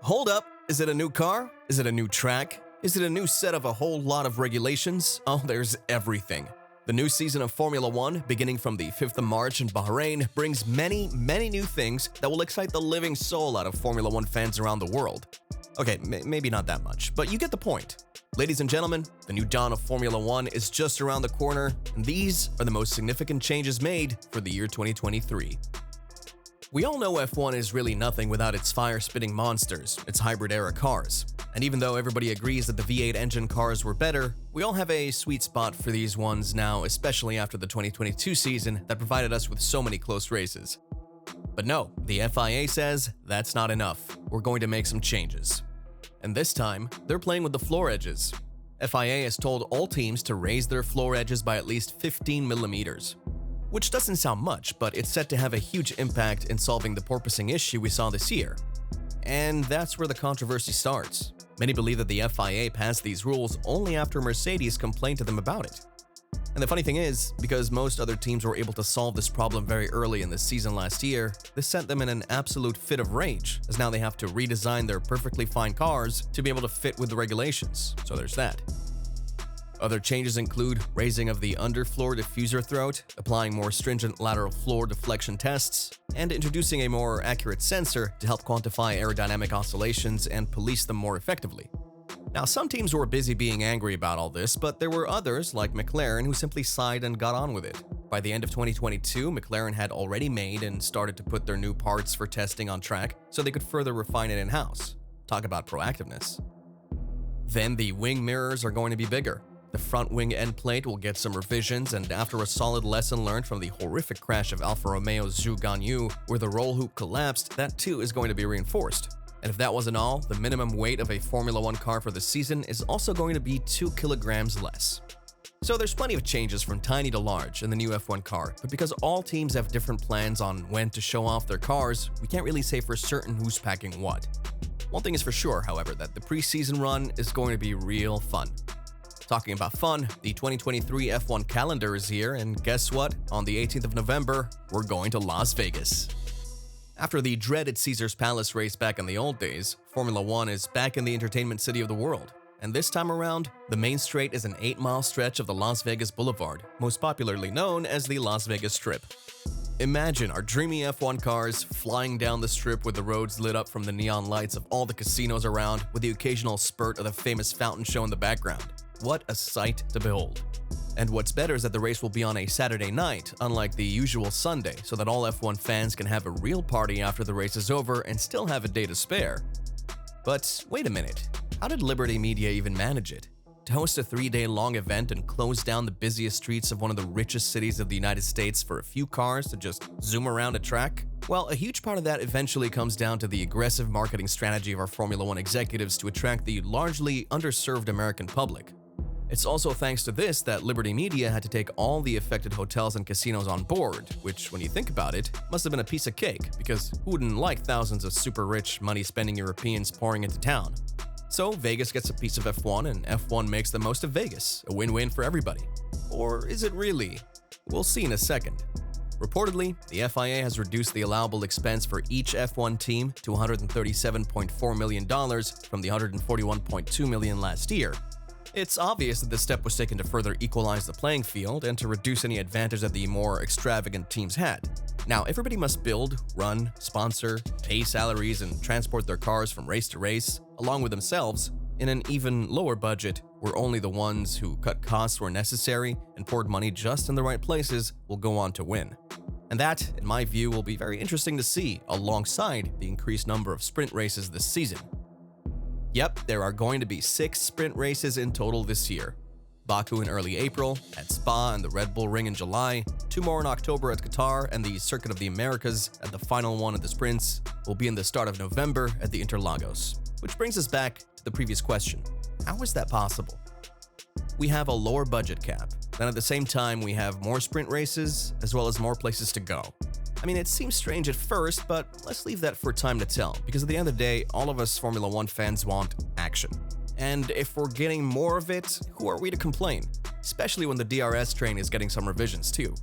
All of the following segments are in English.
Hold up, is it a new car? Is it a new track? Is it a new set of a whole lot of regulations? Oh, there's everything. The new season of Formula One, beginning from the 5th of March in Bahrain, brings many new things that will excite the living soul out of Formula One fans around the world. Okay, maybe not that much, but you get the point. Ladies and gentlemen, the new dawn of Formula One is just around the corner, and these are the most significant changes made for the year 2023. We all know F1 is really nothing without its fire-spitting monsters, its hybrid-era cars. And even though everybody agrees that the V8 engine cars were better, we all have a sweet spot for these ones now, especially after the 2022 season that provided us with so many close races. But no, the FIA says that's not enough. We're going to make some changes. And this time, they're playing with the floor edges. FIA has told all teams to raise their floor edges by at least 15 millimeters. Which doesn't sound much, but it's set to have a huge impact in solving the porpoising issue we saw this year. And that's where the controversy starts. Many believe that the FIA passed these rules only after Mercedes complained to them about it. And the funny thing is, because most other teams were able to solve this problem very early in the season last year, this sent them in an absolute fit of rage, as now they have to redesign their perfectly fine cars to be able to fit with the regulations, so there's that. Other changes include raising of the underfloor diffuser throat, applying more stringent lateral floor deflection tests, and introducing a more accurate sensor to help quantify aerodynamic oscillations and police them more effectively. Now, some teams were busy being angry about all this, but there were others, like McLaren, who simply sighed and got on with it. By the end of 2022, McLaren had already made and started to put their new parts for testing on track so they could further refine it in-house. Talk about proactiveness. Then the wing mirrors are going to be bigger. The front wing end plate will get some revisions, and after a solid lesson learned from the horrific crash of Alfa Romeo's Zhou Guanyu, where the roll hoop collapsed, that too is going to be reinforced. And if that wasn't all, the minimum weight of a Formula One car for the season is also going to be 2 kilograms less. So there's plenty of changes from tiny to large in the new F1 car, but because all teams have different plans on when to show off their cars, we can't really say for certain who's packing what. One thing is for sure, however, that the preseason run is going to be real fun. Talking about fun, the 2023 F1 calendar is here, and guess what? On the 18th of November, we're going to Las Vegas. After the dreaded Caesars Palace race back in the old days, Formula One is back in the entertainment city of the world. And this time around, the main straight is an 8-mile stretch of the Las Vegas Boulevard, most popularly known as the Las Vegas Strip. Imagine our dreamy F1 cars flying down the strip with the roads lit up from the neon lights of all the casinos around, with the occasional spurt of the famous fountain show in the background. What a sight to behold. And what's better is that the race will be on a Saturday night, unlike the usual Sunday, so that all F1 fans can have a real party after the race is over and still have a day to spare. But wait a minute, how did Liberty Media even manage it? To host a 3-day-long event and close down the busiest streets of one of the richest cities of the United States for a few cars to just zoom around a track? Well, a huge part of that eventually comes down to the aggressive marketing strategy of our Formula One executives to attract the largely underserved American public. It's also thanks to this that Liberty Media had to take all the affected hotels and casinos on board, which, when you think about it, must have been a piece of cake, because who wouldn't like thousands of super-rich, money-spending Europeans pouring into town? So Vegas gets a piece of F1, and F1 makes the most of Vegas, a win-win for everybody. Or is it really? We'll see in a second. Reportedly, the FIA has reduced the allowable expense for each F1 team to $137.4 million from the $141.2 million last year. It's obvious that this step was taken to further equalize the playing field and to reduce any advantage that the more extravagant teams had. Now, everybody must build, run, sponsor, pay salaries, and transport their cars from race to race, along with themselves, in an even lower budget where only the ones who cut costs where necessary and poured money just in the right places will go on to win. And that, in my view, will be very interesting to see alongside the increased number of sprint races this season. Yep, there are going to be 6 sprint races in total this year. Baku in early April, at Spa and the Red Bull Ring in July, 2 more in October at Qatar, and the Circuit of the Americas at the final one of the sprints will be in the start of November at the Interlagos. Which brings us back to the previous question. How is that possible? We have a lower budget cap, and at the same time we have more sprint races as well as more places to go. I mean, it seems strange at first, but let's leave that for time to tell, because at the end of the day, all of us Formula One fans want action. And if we're getting more of it, who are we to complain? Especially when the DRS train is getting some revisions too.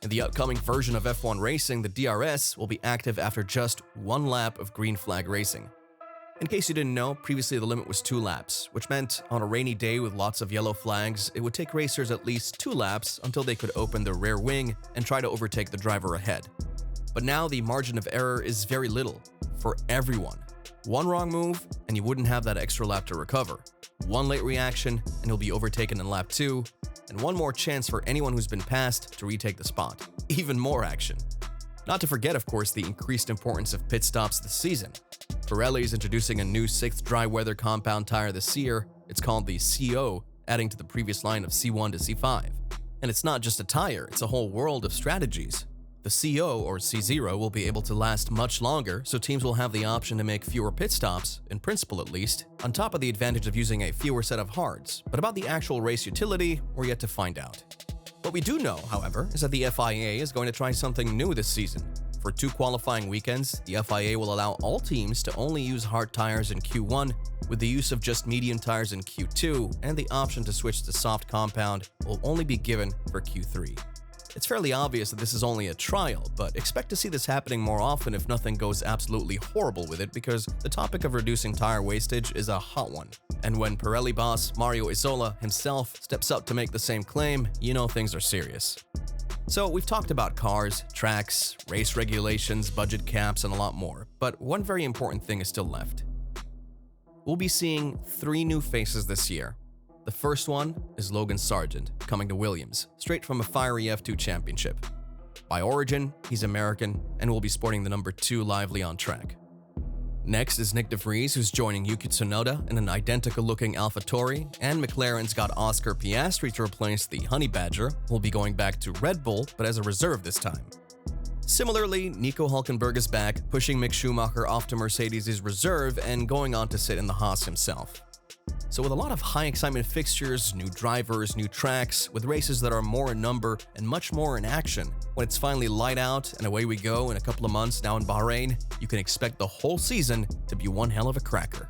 In the upcoming version of F1 racing, the DRS will be active after just 1 lap of green flag racing. In case you didn't know, previously the limit was 2 laps, which meant on a rainy day with lots of yellow flags, it would take racers at least 2 laps until they could open the rear wing and try to overtake the driver ahead. But now the margin of error is very little for everyone. One wrong move and you wouldn't have that extra lap to recover. One late reaction and you'll be overtaken in lap 2, and one more chance for anyone who's been passed to retake the spot. Even more action. Not to forget, of course, the increased importance of pit stops this season. Pirelli is introducing a new 6th dry weather compound tire this year. It's called the CO, adding to the previous line of C1 to C5. And it's not just a tire, it's a whole world of strategies. The CO, or C0, will be able to last much longer, so teams will have the option to make fewer pit stops, in principle at least, on top of the advantage of using a fewer set of hards. But about the actual race utility, we're yet to find out. What we do know, however, is that the FIA is going to try something new this season. For 2 qualifying weekends, the FIA will allow all teams to only use hard tires in Q1, with the use of just medium tires in Q2, and the option to switch to soft compound will only be given for Q3. It's fairly obvious that this is only a trial, but expect to see this happening more often if nothing goes absolutely horrible with it, because the topic of reducing tire wastage is a hot one. And when Pirelli boss Mario Isola himself steps up to make the same claim, you know things are serious. So we've talked about cars, tracks, race regulations, budget caps, and a lot more, but one very important thing is still left. We'll be seeing 3 new faces this year. The first one is Logan Sargent, coming to Williams, straight from a fiery F2 championship. By origin, he's American and will be sporting the number 2 lively on track. Next is Nick de Vries, who's joining Yuki Tsunoda in an identical-looking AlphaTauri, and McLaren's got Oscar Piastri to replace the Honey Badger, who'll be going back to Red Bull, but as a reserve this time. Similarly, Nico Hülkenberg is back, pushing Mick Schumacher off to Mercedes' reserve and going on to sit in the Haas himself. So with a lot of high excitement fixtures, new drivers, new tracks, with races that are more in number and much more in action, when it's finally light out and away we go in a couple of months now in Bahrain, you can expect the whole season to be one hell of a cracker.